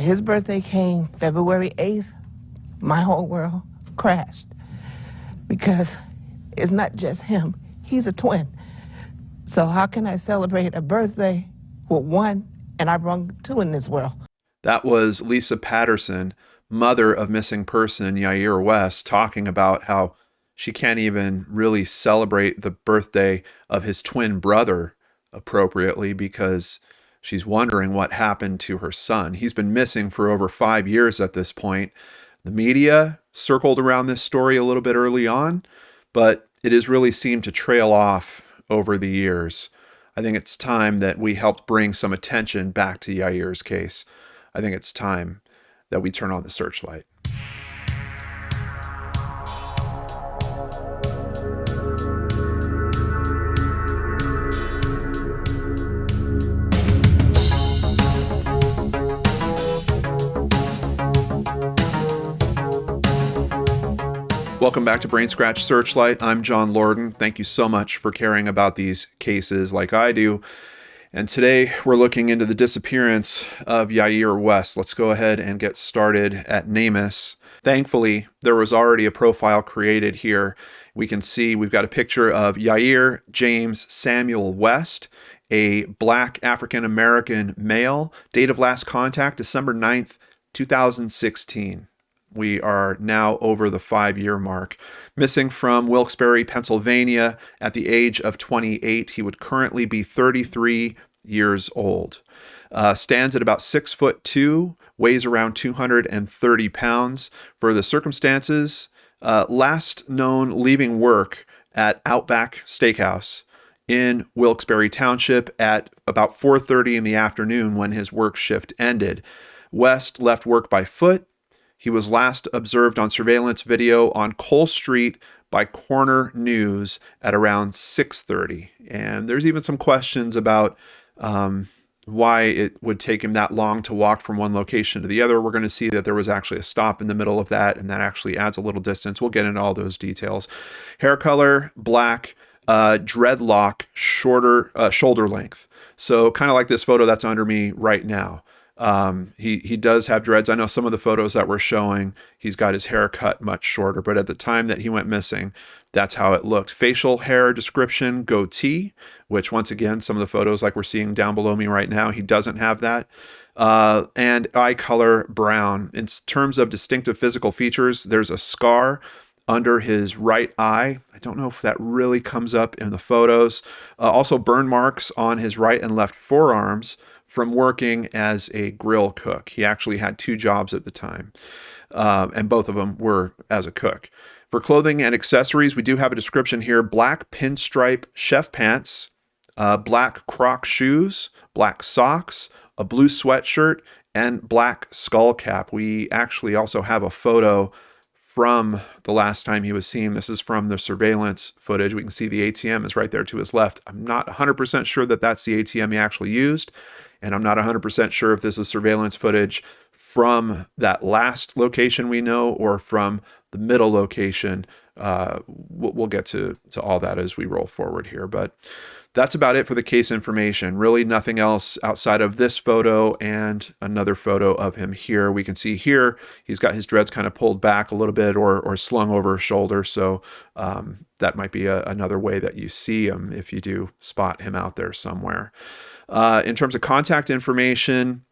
his birthday came February 8th, my whole world crashed. Because it's not just him, he's a twin. So how can I celebrate a birthday with one and I brung two in this world? That was Lisa Patterson, mother of missing person Yiear West, talking about how she can't even really celebrate the birthday of his twin brother appropriately because she's wondering what happened to her son. He's been missing for over 5 years at this point. The media circled around this story a little bit early on, but it has really seemed to trail off over the years. I think it's time that we helped bring some attention back to Yiear's case. I think it's time that we turn on the searchlight. Welcome back to Brainscratch Searchlight. I'm John Lorden. Thank you so much for caring about these cases like I do. And today we're looking into the disappearance of Yiear West. Let's go ahead and get started at NamUs. Thankfully, there was already a profile created here. We can see we've got a picture of Yiear James Samuel West, a black African-American male. Date of last contact, December 9th, 2016. We are now over the 5-year mark. Missing from Wilkes-Barre, Pennsylvania at the age of 28. He would currently be 33 years old. Stands at about 6'2", weighs around 230 pounds. For the circumstances, last known leaving work at Outback Steakhouse in Wilkes-Barre Township at about 4:30 in the afternoon when his work shift ended. West left work by foot. He was last observed on surveillance video on Cole Street by Corner News at around 6:30. And there's even some questions about why it would take him that long to walk from one location to the other. We're going to see that there was actually a stop in the middle of that, and that actually adds a little distance. We'll get into all those details. Hair color, black, dreadlock, shorter shoulder length. So kind of like this photo that's under me right now. He does have dreads. I know some of the photos that we're showing, he's got his hair cut much shorter, but at the time that he went missing, that's how it looked. Facial hair description, goatee, which once again, some of the photos like we're seeing down below me right now, he doesn't have that. And eye color, brown. In terms of distinctive physical features, there's a scar under his right eye. I don't know if that really comes up in the photos. Also burn marks on his right and left forearms from working as a grill cook. He actually had 2 jobs at the time, and both of them were as a cook. For clothing and accessories, we do have a description here: black pinstripe chef pants, black Croc shoes, black socks, a blue sweatshirt, and black skull cap. We actually also have a photo from the last time he was seen. This is from the surveillance footage. We can see the ATM is right there to his left. I'm not 100% sure that that's the ATM he actually used, and I'm not 100% sure if this is surveillance footage from that last location we know or from the middle location. We'll get to all that as we roll forward here, but that's about it for the case information. Really nothing else outside of this photo and another photo of him here. We can see here he's got his dreads kind of pulled back a little bit or slung over his shoulder. So that might be another way that you see him if you do spot him out there somewhere. In terms of contact information,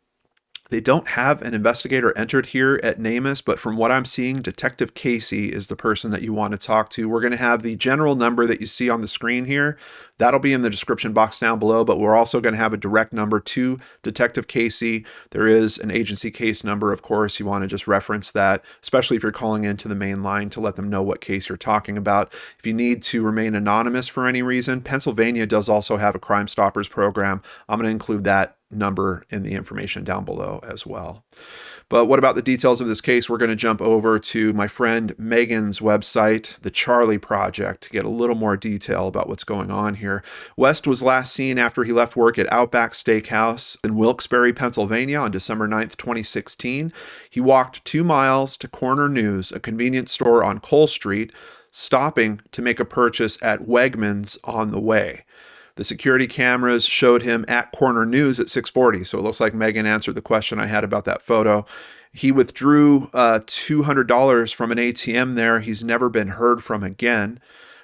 they don't have an investigator entered here at NamUs, but from what I'm seeing, Detective Casey is the person that you want to talk to. We're going to have the general number that you see on the screen here. That'll be in the description box down below, but we're also going to have a direct number to Detective Casey. There is an agency case number, of course. You want to just reference that, especially if you're calling into the main line to let them know what case you're talking about. If you need to remain anonymous for any reason, Pennsylvania does also have a Crime Stoppers program. I'm going to include that number in the information down below as well. But what about the details of this case? We're going to jump over to my friend Megan's website, The Charlie Project, to get a little more detail about what's going on here. West was last seen after he left work at Outback Steakhouse in Wilkes-Barre, Pennsylvania on December 9th, 2016. He walked 2 miles to Corner News, a convenience store on Cole Street, stopping to make a purchase at Wegmans on the way. The security cameras showed him at Corner News at 6:40. So it looks like Megan answered the question I had about that photo. He withdrew $200 from an ATM there. He's never been heard from again.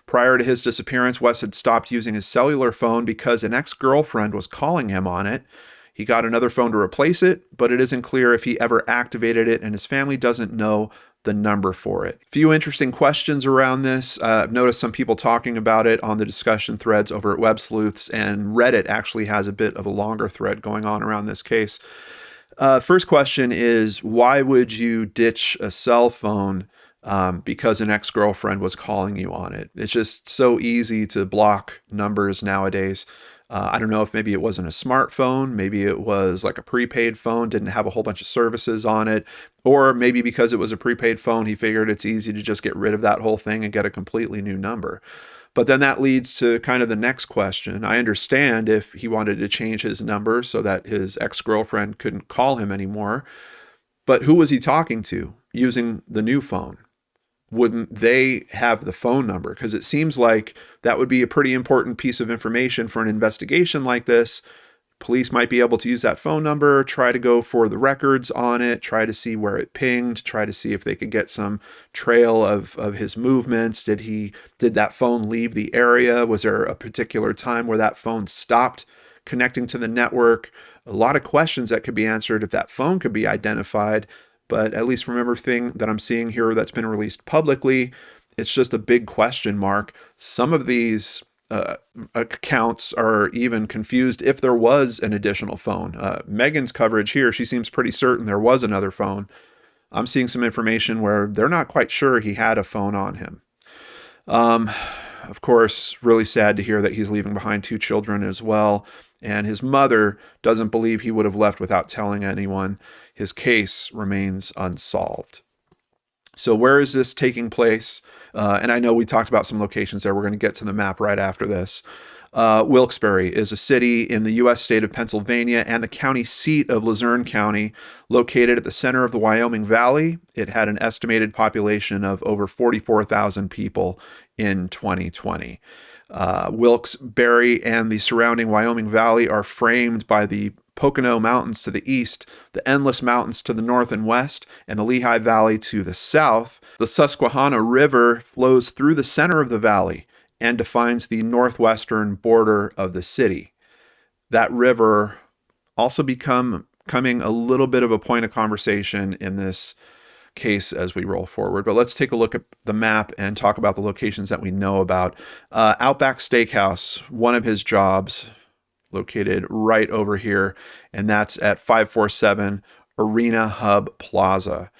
Prior to his disappearance, West had stopped using his cellular phone because an ex-girlfriend was calling him on it. He got another phone to replace it, but it isn't clear if he ever activated it, and his family doesn't know the number for it. A few interesting questions around this. I've noticed some people talking about it on the discussion threads over at Web Sleuths, and Reddit actually has a bit of a longer thread going on around this case. First question is, why would you ditch a cell phone because an ex-girlfriend was calling you on it? It's just so easy to block numbers nowadays. I don't know if maybe it wasn't a smartphone, maybe it was like a prepaid phone, didn't have a whole bunch of services on it, or maybe because it was a prepaid phone, he figured it's easy to just get rid of that whole thing and get a completely new number. But then that leads to kind of the next question. I understand if he wanted to change his number so that his ex-girlfriend couldn't call him anymore, but who was he talking to using the new phone? Wouldn't they have the phone number? Because it seems like that would be a pretty important piece of information for an investigation like this. Police might be able to use that phone number, try to go for the records on it, try to see where it pinged, try to see if they could get some trail of his movements. Did that phone leave the area? Was there a particular time where that phone stopped connecting to the network? A lot of questions that could be answered if that phone could be identified. But at least from everything that I'm seeing here that's been released publicly, it's just a big question mark. Some of these accounts are even confused if there was an additional phone. Megan's coverage here, she seems pretty certain there was another phone. I'm seeing some information where they're not quite sure he had a phone on him. Of course, really sad to hear that he's leaving behind 2 children as well. And his mother doesn't believe he would have left without telling anyone. His case remains unsolved. So where is this taking place? And I know we talked about some locations there. We're going to get to the map right after this. Wilkes-Barre is a city in the U.S. state of Pennsylvania and the county seat of Luzerne County, located at the center of the Wyoming Valley. It had an estimated population of over 44,000 people in 2020. Wilkes-Barre and the surrounding Wyoming Valley are framed by the Pocono Mountains to the east, the Endless Mountains to the north and west, and the Lehigh Valley to the south. The Susquehanna River flows through the center of the valley and defines the northwestern border of the city. That river also becoming a little bit of a point of conversation in this case as we roll forward. But let's take a look at the map and talk about the locations that we know about. Outback Steakhouse, one of his jobs, located right over here, and that's at 547 Arena Hub Plaza.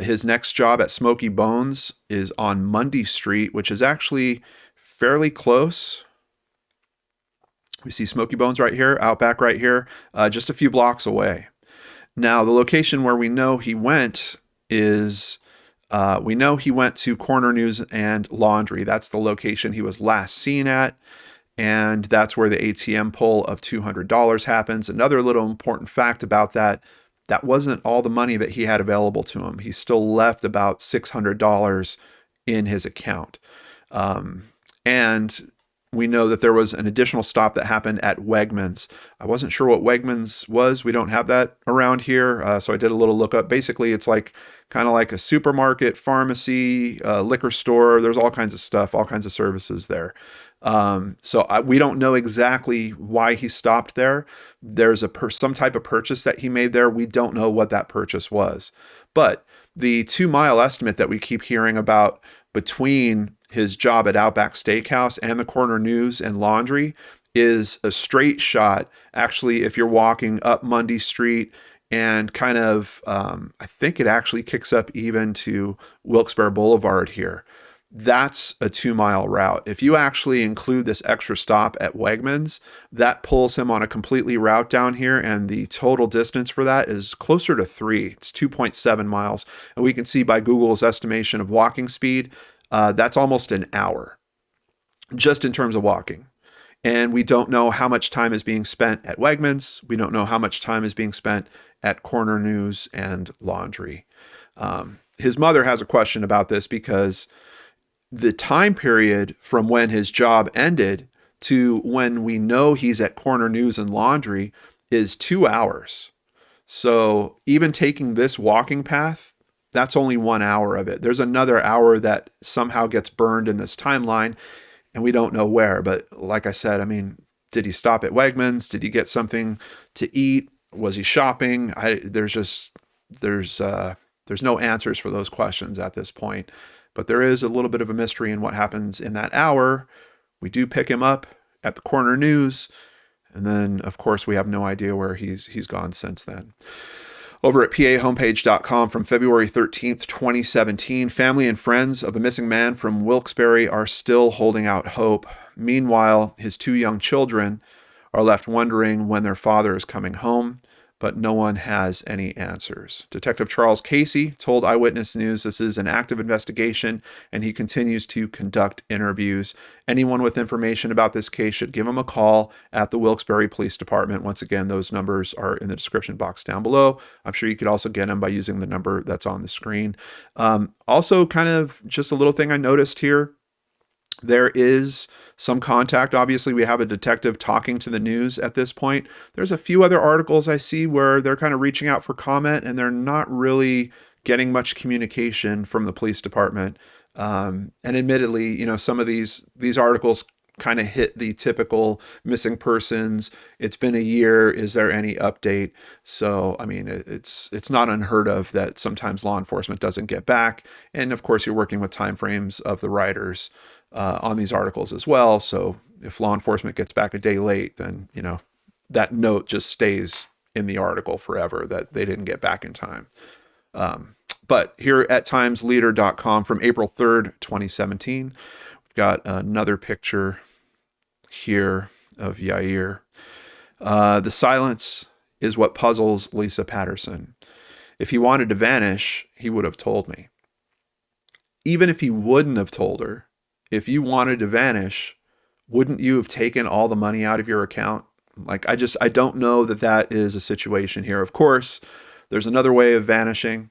His next job at Smoky Bones is on Mundy Street, which is actually fairly close. We see Smoky Bones right here, Outback right here, just a few blocks away. Now, the location where we know he went is, we know he went to Corner News and Laundry. That's the location he was last seen at. And that's where the ATM pull of $200 happens. Another little important fact about that wasn't all the money that he had available to him. He still left about $600 in his account. And we know that there was an additional stop that happened at Wegmans. I wasn't sure what Wegmans was. We don't have that around here. So I did a little lookup. Basically, it's kind of like a supermarket, pharmacy, liquor store. There's all kinds of stuff, all kinds of services there. We don't know exactly why he stopped there. There's some type of purchase that he made there. We don't know what that purchase was. But the 2-mile estimate that we keep hearing about between his job at Outback Steakhouse and the Corner News and Laundry is a straight shot. Actually, if you're walking up Mundy Street and kind of, I think it actually kicks up even to Wilkes-Barre Boulevard here. That's a 2-mile route. If you actually include this extra stop at Wegmans, that pulls him on a completely route down here, and the total distance for that is closer to 3. It's 2.7 miles. And we can see by Google's estimation of walking speed, that's almost an hour, just in terms of walking. And we don't know how much time is being spent at Wegmans. We don't know how much time is being spent at Corner News and Laundry. His mother has a question about this because the time period from when his job ended to when we know he's at Corner News and Laundry is 2 hours. So even taking this walking path, that's only 1 hour of it. There's another hour that somehow gets burned in this timeline, and we don't know where. But like I said, I mean, did he stop at Wegmans? Did he get something to eat? Was he shopping? There's no answers for those questions at this point. But there is a little bit of a mystery in what happens in that hour. We do pick him up at the Corner News, and then, of course, we have no idea where he's gone since then. Over at pahomepage.com from February 13th, 2017, family and friends of a missing man from Wilkes-Barre are still holding out hope. Meanwhile, his 2 young children are left wondering when their father is coming home, but no one has any answers. Detective Charles Casey told Eyewitness News this is an active investigation, and he continues to conduct interviews. Anyone with information about this case should give him a call at the Wilkes-Barre Police Department. Once again, those numbers are in the description box down below. I'm sure you could also get them by using the number that's on the screen. Also, kind of just a little thing I noticed here. There is some contact. Obviously, we have a detective talking to the news at this point. There's a few other articles I see where they're kind of reaching out for comment, and they're not really getting much communication from the police department. And admittedly, you know, some of these articles kind of hit the typical missing persons. It's been a year. Is there any update? So, I mean, it's not unheard of that sometimes law enforcement doesn't get back. And of course, you're working with timeframes of the writers on these articles as well. So if law enforcement gets back a day late, then, you know, that note just stays in the article forever that they didn't get back in time. But here at timesleader.com from April 3rd, 2017, we've got another picture here of Yiear. The silence is what puzzles Lisa Patterson. If he wanted to vanish, he would have told me. Even if he wouldn't have told her, if you wanted to vanish, wouldn't you have taken all the money out of your account? Like, I don't know that is a situation here. Of course, there's another way of vanishing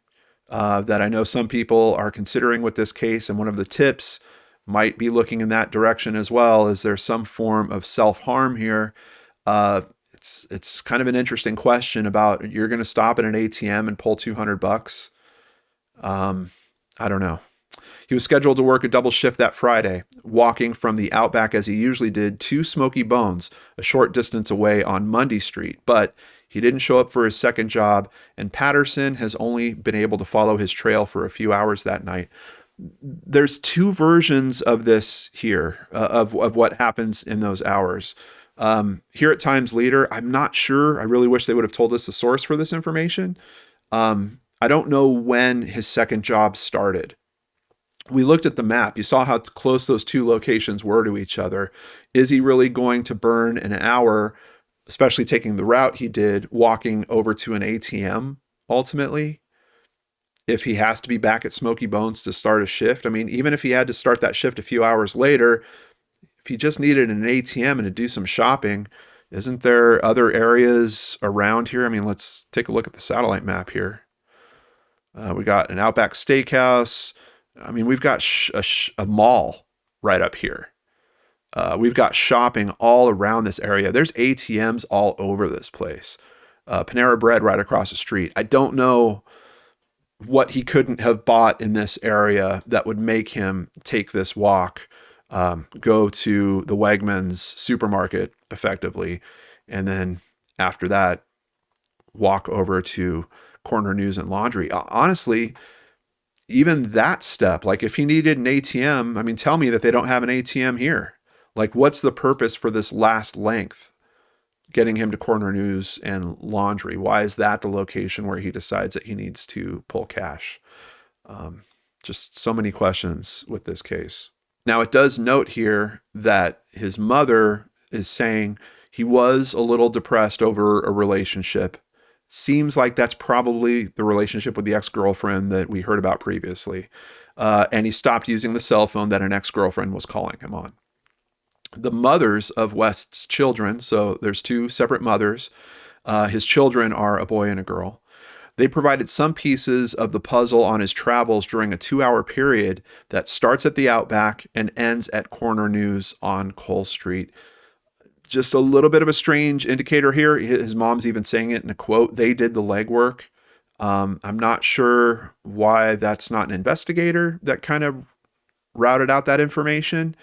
that I know some people are considering with this case. And one of the tips might be looking in that direction as well. Is there some form of self-harm here? It's kind of an interesting question about, you're going to stop at an ATM and pull $200. I don't know. He was scheduled to work a double shift that Friday, walking from the Outback as he usually did to Smoky Bones, a short distance away on Mundy Street. But he didn't show up for his second job, and Patterson has only been able to follow his trail for a few hours that night. There's 2 versions of this here, of what happens in those hours. Here at Times Leader, I'm not sure. I really wish they would have told us the source for this information. I don't know when his second job started. We looked at the map. You saw how close those 2 locations were to each other. Is he really going to burn an hour, especially taking the route he did, walking over to an ATM ultimately, if he has to be back at Smoky Bones to start a shift? I mean, even if he had to start that shift a few hours later, if he just needed an ATM and to do some shopping, isn't there other areas around here? I mean, let's take a look at the satellite map here. We got an Outback Steakhouse. I mean, we've got a mall right up here. We've got shopping all around this area. There's ATMs all over this place. Panera Bread right across the street. I don't know what he couldn't have bought in this area that would make him take this walk, go to the Wegmans supermarket effectively, and then after that, walk over to Corner News and Laundry. Honestly, even that step, like if he needed an ATM, I mean, tell me that they don't have an ATM here. Like, what's the purpose for this last length, getting him to Corner News and Laundry? Why is that the location where he decides that he needs to pull cash? Just so many questions with this case. Now, it does note here that his mother is saying he was a little depressed over a relationship. Seems like that's probably the relationship with the ex-girlfriend that we heard about previously. And he stopped using the cell phone that an ex-girlfriend was calling him on. The mothers of West's children, so there's 2 separate mothers. His children are a boy and a girl. They provided some pieces of the puzzle on his travels during a 2-hour period that starts at the Outback and ends at Corner News on Cole Street. Just a little bit of a strange indicator here. His mom's even saying it in a quote. They did the legwork. I'm not sure why that's not an investigator that kind of routed out that information.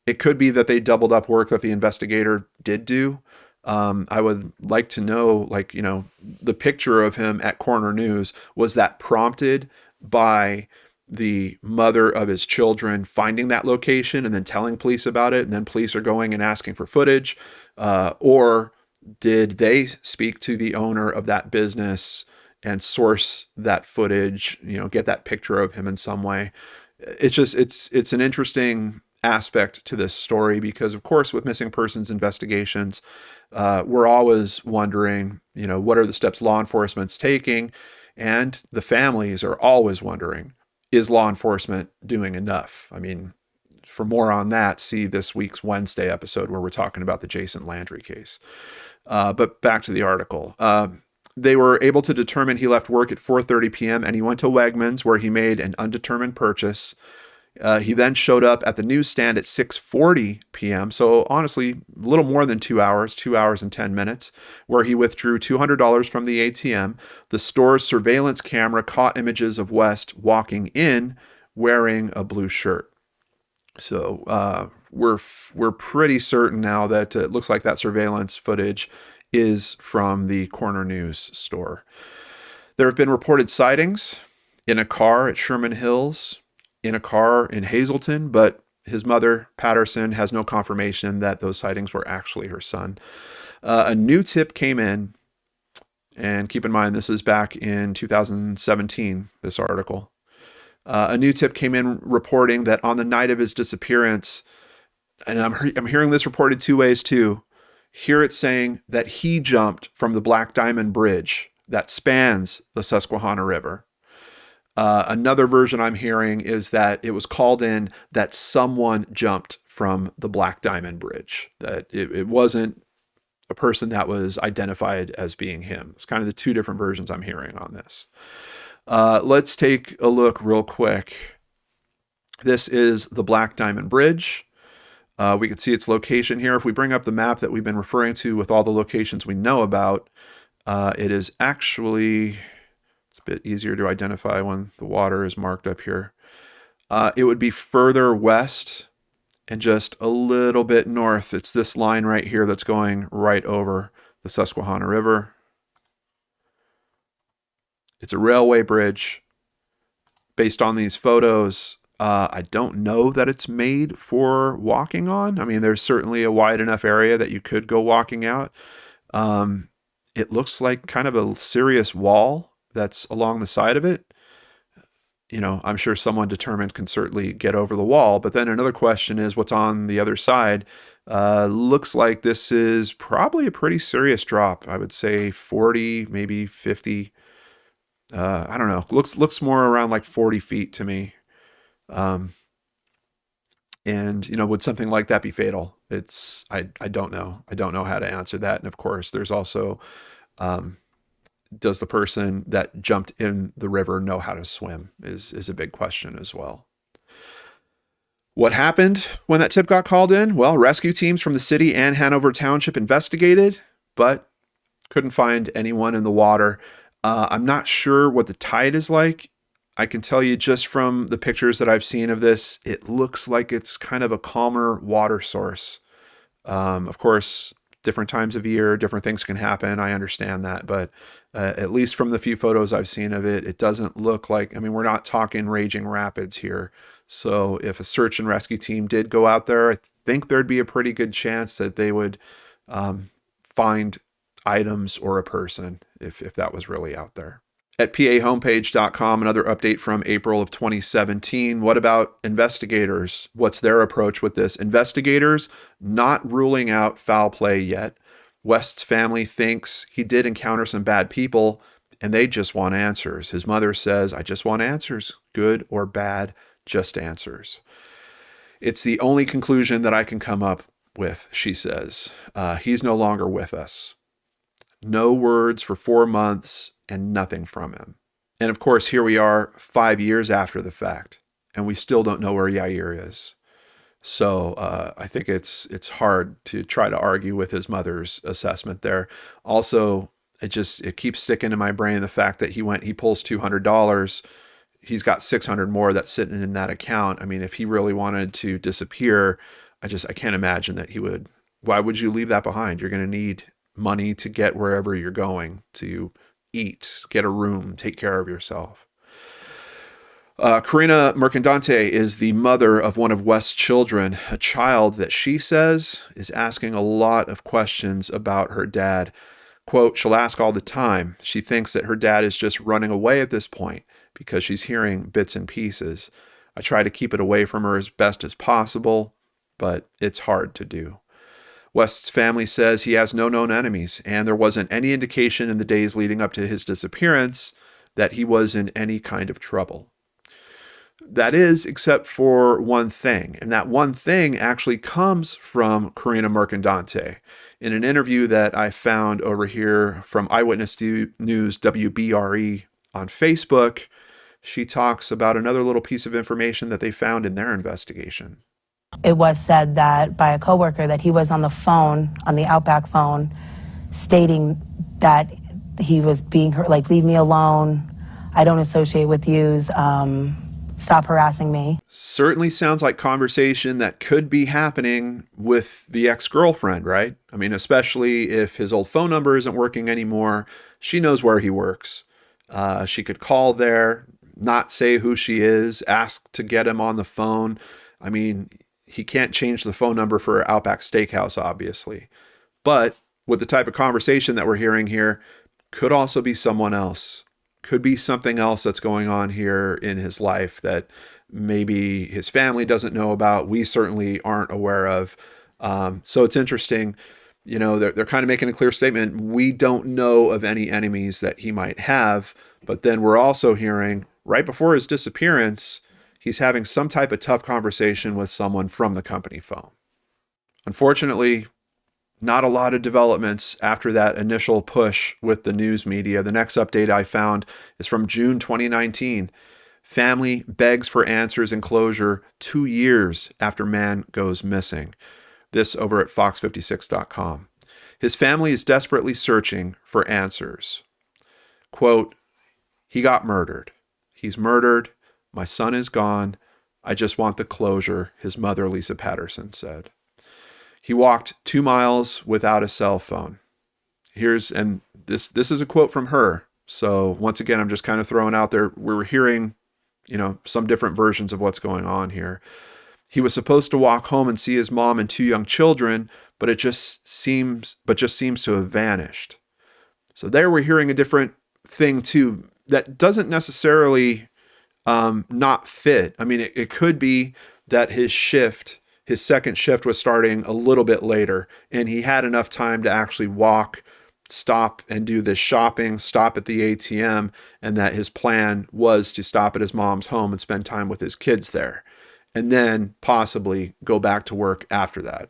It could be that they doubled up work that the investigator did do. I would like to know, like, the picture of him at Corner News, was that prompted by the mother of his children finding that location and then telling police about it, and then police are going and asking for footage? Or did they speak to the owner of that business and source that footage, get that picture of him in some way? It's an interesting aspect to this story because, of course, with missing persons investigations, we're always wondering, what are the steps law enforcement's taking? And the families are always wondering, is law enforcement doing enough? I mean, for more on that, see this week's Wednesday episode where we're talking about the Jason Landry case. But back to the article. They were able to determine he left work at 4:30 p.m. and he went to Wegmans where he made an undetermined purchase. He then showed up at the newsstand at 6:40 p.m. So honestly, a little more than 2 hours, 2 hours and 10 minutes, where he withdrew $200 from the ATM. The store's surveillance camera caught images of West walking in wearing a blue shirt. So we're pretty certain now that it looks like that surveillance footage is from the Corner News store. There have been reported sightings in a car at Sherman Hills, in a car in Hazleton, but his mother, Patterson, has no confirmation that those sightings were actually her son. A new tip came in, and keep in mind, this is back in 2017, this article. A new tip came in reporting that on the night of his disappearance, and I'm hearing this reported two ways too. Here it's saying that he jumped from the Black Diamond Bridge that spans the Susquehanna River. Another version I'm hearing is that it was called in that someone jumped from the Black Diamond Bridge, that it wasn't a person that was identified as being him. It's kind of the two different versions I'm hearing on this. Let's take a look real quick. This is the Black Diamond Bridge. We can see its location here. If we bring up the map that we've been referring to with all the locations we know about, it is actually, it's a bit easier to identify when the water is marked up here. It would be further west and just a little bit north. It's this line right here that's going right over the Susquehanna River. It's a railway bridge. Based on these photos, I don't know that it's made for walking on. I mean, there's certainly a wide enough area that you could go walking out. It looks like kind of a serious wall that's along the side of it. I'm sure someone determined can certainly get over the wall. But then another question is what's on the other side. Looks like this is probably a pretty serious drop. I would say 40, maybe 50. I don't know. Looks more around like 40 feet to me. And would something like that be fatal? I don't know. I don't know how to answer that. And of course, there's also, does the person that jumped in the river know how to swim is a big question as well. What happened when that tip got called in? Well, rescue teams from the city and Hanover Township investigated, but couldn't find anyone in the water. I'm not sure what the tide is like. I can tell you just from the pictures that I've seen of this, it looks like it's kind of a calmer water source. Of course, different times of year, different things can happen. I understand that, but at least from the few photos I've seen of it, it doesn't look like, we're not talking raging rapids here. So if a search and rescue team did go out there, I think there'd be a pretty good chance that they would find items or a person if that was really out there. At pahomepage.com, another update from April of 2017. What about investigators? What's their approach with this? Investigators not ruling out foul play yet. West's family thinks he did encounter some bad people, and they just want answers. His mother says, I just want answers, good or bad, just answers. It's the only conclusion that I can come up with, she says. He's no longer with us. No words for 4 months and nothing from him. And of course, here we are 5 years after the fact, and we still don't know where Yiear is. So I think it's hard to try to argue with his mother's assessment there. Also, it keeps sticking in my brain the fact that he pulls $200. He's got 600 more that's sitting in that account. I mean, if he really wanted to disappear, I can't imagine that he would. Why would you leave that behind? You're going to need money to get wherever you're going, to eat, get a room, take care of yourself. Karina Mercandante is the mother of one of West's children, a child that she says is asking a lot of questions about her dad. Quote, she'll ask all the time. She thinks that her dad is just running away at this point because she's hearing bits and pieces. I try to keep it away from her as best as possible, but it's hard to do. West's family says he has no known enemies, and there wasn't any indication in the days leading up to his disappearance that he was in any kind of trouble. That is, except for one thing, and that one thing actually comes from Karina Mercandante. In an interview that I found over here from Eyewitness News WBRE on Facebook, she talks about another little piece of information that they found in their investigation. It was said that by a coworker that he was on the phone, on the Outback phone, stating that he was being hurt, like, leave me alone, I don't associate with yous, stop harassing me. Certainly sounds like conversation that could be happening with the ex-girlfriend, right? I mean, especially if his old phone number isn't working anymore. She knows where he works. She could call there, not say who she is, ask to get him on the phone. I mean, he can't change the phone number for Outback Steakhouse, obviously. But with the type of conversation that we're hearing here, could also be someone else. Could be something else that's going on here in his life that maybe his family doesn't know about. We certainly aren't aware of. So it's interesting. You know, they're kind of making a clear statement. We don't know of any enemies that he might have. But then we're also hearing right before his disappearance, he's having some type of tough conversation with someone from the company phone. Unfortunately, not a lot of developments after that initial push with the news media. The next update I found is from June 2019. Family begs for answers and closure 2 years after man goes missing. This over at fox56.com. His family is desperately searching for answers. Quote, he got murdered. He's murdered. My son is gone. I just want the closure, his mother, Lisa Patterson, said. He walked 2 miles without a cell phone. This is a quote from her. So once again, I'm just kind of throwing out there, we're hearing, some different versions of what's going on here. He was supposed to walk home and see his mom and 2 young children, but it just seems to have vanished. So there we're hearing a different thing too, that doesn't necessarily not fit. I mean, it could be that his second shift was starting a little bit later, and he had enough time to actually walk, stop and do this shopping, stop at the ATM, and that his plan was to stop at his mom's home and spend time with his kids there, and then possibly go back to work after that.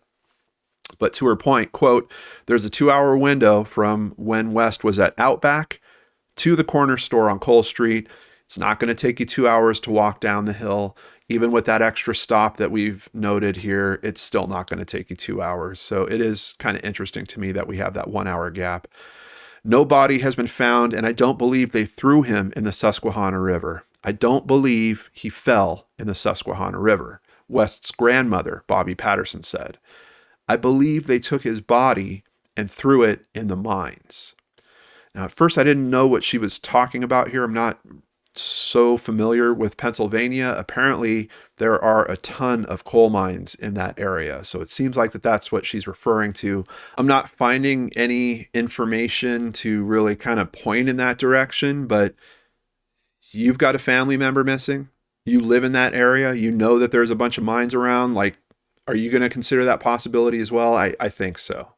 But to her point, quote, there's a 2-hour window from when West was at Outback to the corner store on Cole Street. It's not going to take you 2 hours to walk down the hill. Even with that extra stop that we've noted here, it's still not going to take you 2 hours. So it is kind of interesting to me that we have that 1 hour gap. No body has been found, and I don't believe they threw him in the Susquehanna River. I don't believe he fell in the Susquehanna River, West's grandmother, Bobby Patterson, said. I believe they took his body and threw it in the mines. Now, at first, I didn't know what she was talking about here. I'm not so familiar with Pennsylvania. Apparently, there are a ton of coal mines in that area. So it seems like that's what she's referring to. I'm not finding any information to really kind of point in that direction, but you've got a family member missing. You live in that area. You know that there's a bunch of mines around. Like, are you going to consider that possibility as well? I think so.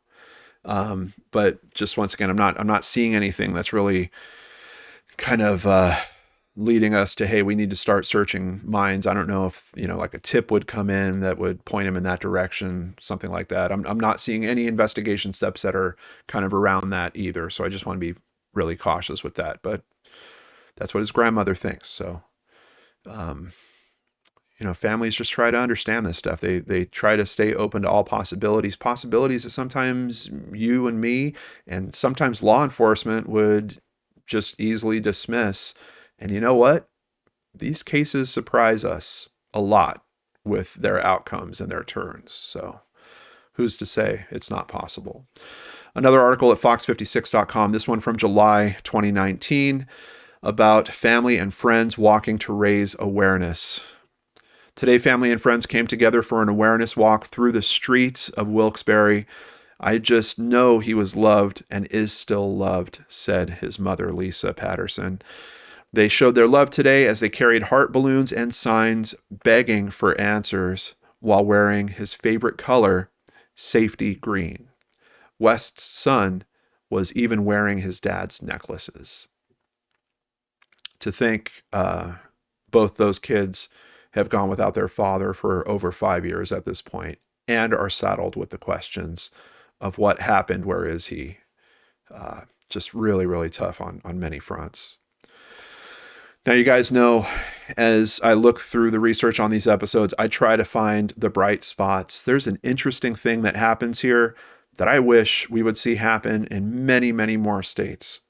But just once again, I'm not seeing anything that's really kind of leading us to, hey, we need to start searching mines. I don't know if, like a tip would come in that would point him in that direction, something like that. I'm not seeing any investigation steps that are kind of around that either. So I just want to be really cautious with that. But that's what his grandmother thinks. So Families just try to understand this stuff. They try to stay open to all possibilities that sometimes you and me and sometimes law enforcement would just easily dismiss. And you know what? These cases surprise us a lot with their outcomes and their turns. So who's to say it's not possible? Another article at fox56.com, this one from July 2019, about family and friends walking to raise awareness. Today, family and friends came together for an awareness walk through the streets of Wilkes-Barre. I just know he was loved and is still loved, said his mother, Lisa Patterson. They showed their love today as they carried heart balloons and signs begging for answers while wearing his favorite color, safety green. West's son was even wearing his dad's necklaces. To think both those kids have gone without their father for over 5 years at this point and are saddled with the questions of what happened, where is he? Just really, really tough on many fronts. Now, you guys know, as I look through the research on these episodes, I try to find the bright spots. There's an interesting thing that happens here that I wish we would see happen in many, many more states.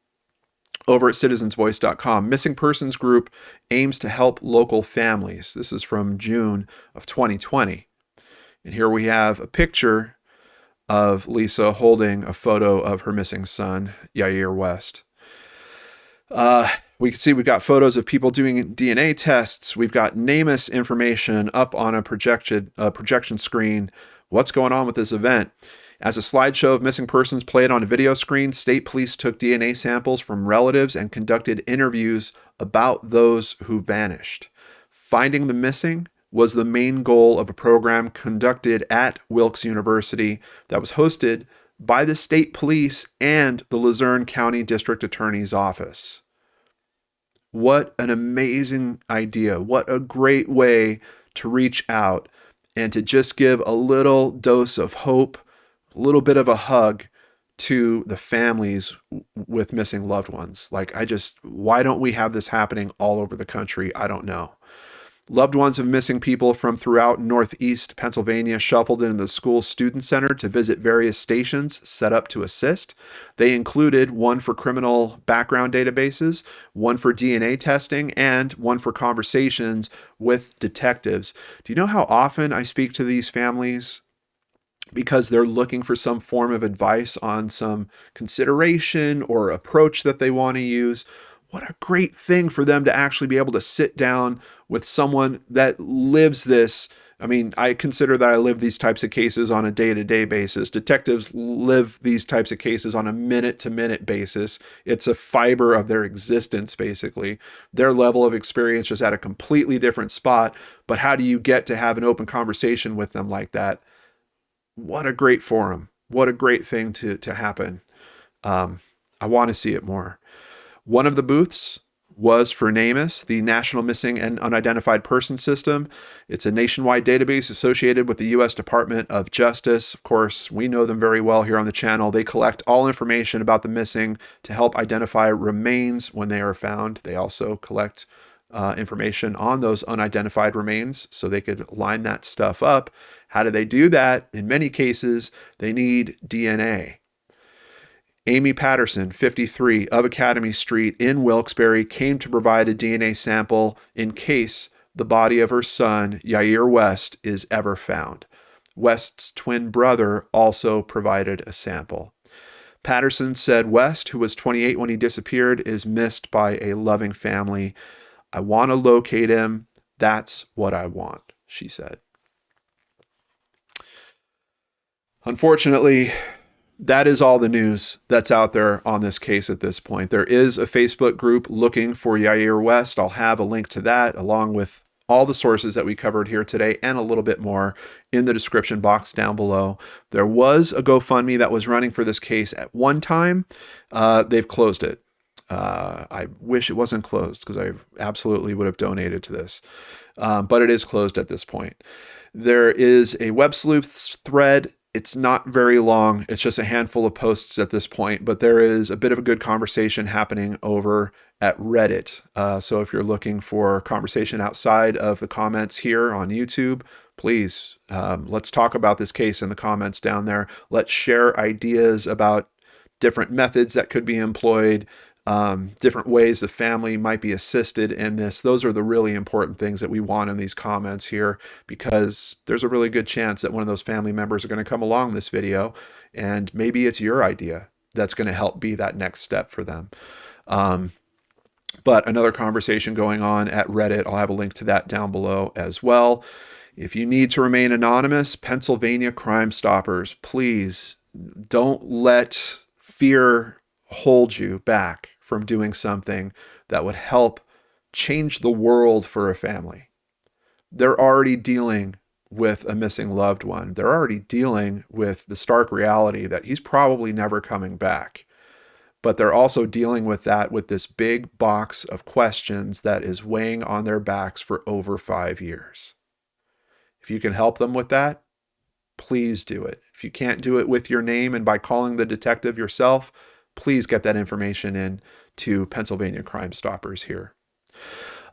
Over at citizensvoice.com, Missing Persons Group aims to help local families. This is from June of 2020. And here we have a picture of Lisa holding a photo of her missing son, Yiear West. We can see we've got photos of people doing DNA tests. We've got NamUs information up on a projection screen. What's going on with this event? As a slideshow of missing persons played on a video screen, state police took DNA samples from relatives and conducted interviews about those who vanished. Finding the missing was the main goal of a program conducted at Wilkes University that was hosted by the state police and the Luzerne County District Attorney's Office. What an amazing idea. What a great way to reach out and to just give a little dose of hope, a little bit of a hug to the families with missing loved ones. Why don't we have this happening all over the country? I don't know. Loved ones of missing people from throughout Northeast Pennsylvania shuffled into the school student center to visit various stations set up to assist. They included one for criminal background databases, one for DNA testing, and one for conversations with detectives. Do you know how often I speak to these families because they're looking for some form of advice on some consideration or approach that they want to use? What a great thing for them to actually be able to sit down with someone that lives this. I mean, I consider that I live these types of cases on a day-to-day basis. Detectives live these types of cases on a minute-to-minute basis. It's a fiber of their existence, basically. Their level of experience is at a completely different spot. But how do you get to have an open conversation with them like that? What a great forum. What a great thing to happen. I want to see it more. One of the booths was for NamUs, the National Missing and Unidentified Person System. It's a nationwide database associated with the U.S. Department of Justice. Of course, we know them very well here on the channel. They collect all information about the missing to help identify remains when they are found. They also collect information on those unidentified remains so they could line that stuff up. How do they do that? In many cases, they need DNA. Amy Patterson, 53, of Academy Street in Wilkes-Barre, came to provide a DNA sample in case the body of her son, Yiear West, is ever found. West's twin brother also provided a sample. Patterson said West, who was 28 when he disappeared, is missed by a loving family. I want to locate him. That's what I want, she said. Unfortunately, that is all the news that's out there on this case at this point. There is a Facebook group looking for Yiear West. I'll have a link to that along with all the sources that we covered here today and a little bit more in the description box down below. There was a GoFundMe that was running for this case at one time. They've closed it. I wish it wasn't closed because I absolutely would have donated to this. But it is closed at this point. There is a web sleuth thread It's not very long. It's just a handful of posts at this point, but there is a bit of a good conversation happening over at Reddit. So if you're looking for conversation outside of the comments here on YouTube, please, let's talk about this case in the comments down there. Let's share ideas about different methods that could be employed, different ways the family might be assisted in this. Those are the really important things that we want in these comments here, because there's a really good chance that one of those family members are going to come along this video, and maybe it's your idea that's going to help be that next step for them. But another conversation going on at Reddit. I'll have a link to that down below as well. If you need to remain anonymous, Pennsylvania Crime Stoppers, please don't let fear hold you back from doing something that would help change the world for a family. They're already dealing with a missing loved one. They're already dealing with the stark reality that he's probably never coming back. But they're also dealing with that with this big box of questions that is weighing on their backs for over 5 years. If you can help them with that, please do it. If you can't do it with your name and by calling the detective yourself, please get that information in to Pennsylvania Crime Stoppers here.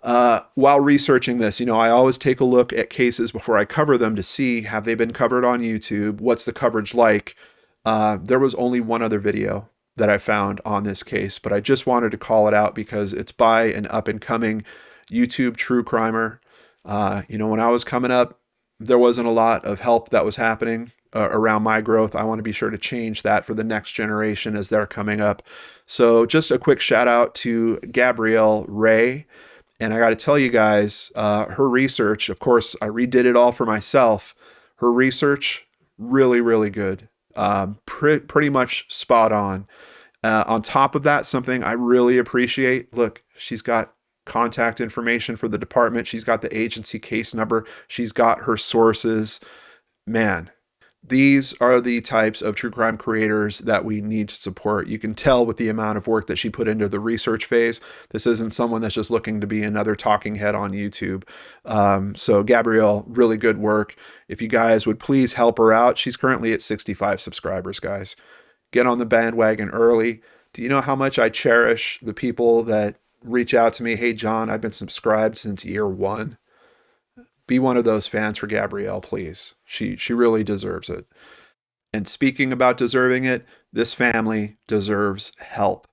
While researching this, I always take a look at cases before I cover them to see, have they been covered on YouTube? What's the coverage like? There was only one other video that I found on this case, but I just wanted to call it out because it's by an up-and-coming YouTube true crimer. When I was coming up, there wasn't a lot of help that was happening around my growth. I want to be sure to change that for the next generation as they're coming up. So just a quick shout out to Gabrielle Ray. And I got to tell you guys, her research, of course, I redid it all for myself. Her research, really, really good. Pretty much spot on. On top of that, something I really appreciate, look, she's got contact information for the department. She's got the agency case number. She's got her sources. Man, these are the types of true crime creators that we need to support. You can tell with the amount of work that she put into the research phase. This isn't someone that's just looking to be another talking head on YouTube. So Gabrielle, really good work. If you guys would please help her out. She's currently at 65 subscribers, guys. Get on the bandwagon early. Do you know how much I cherish the people that reach out to me? Hey, John, I've been subscribed since year 1. Be one of those fans for Gabrielle, please. She really deserves it. And speaking about deserving it, this family deserves help.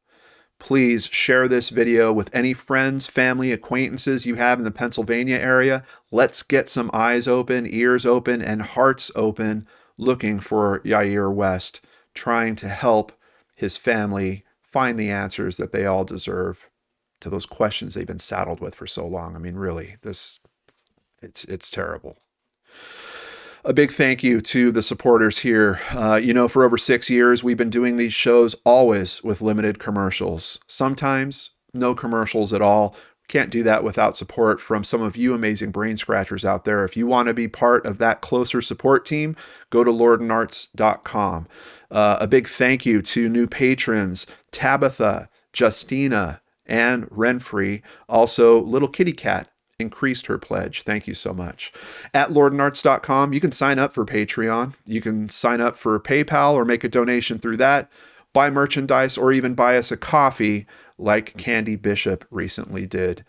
Please share this video with any friends, family, acquaintances you have in the Pennsylvania area. Let's get some eyes open, ears open, and hearts open looking for Yiear West, trying to help his family find the answers that they all deserve to those questions they've been saddled with for so long. I mean, really, it's terrible. A big thank you to the supporters here. For over 6 years, we've been doing these shows always with limited commercials. Sometimes no commercials at all. Can't do that without support from some of you amazing brain scratchers out there. If you want to be part of that closer support team, go to lordenarts.com. A big thank you to new patrons, Tabitha, Justina, and Renfrey. Also, Little Kitty Cat increased her pledge. Thank you so much. At lordenarts.com, you can sign up for Patreon. You can sign up for PayPal or make a donation through that, buy merchandise, or even buy us a coffee like Candy Bishop recently did.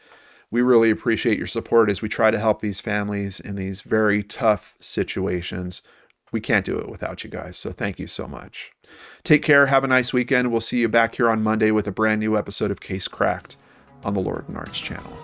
We really appreciate your support as we try to help these families in these very tough situations. We can't do it without you guys, so thank you so much. Take care, have a nice weekend. We'll see you back here on Monday with a brand new episode of Case Cracked on the Lord and Arts channel.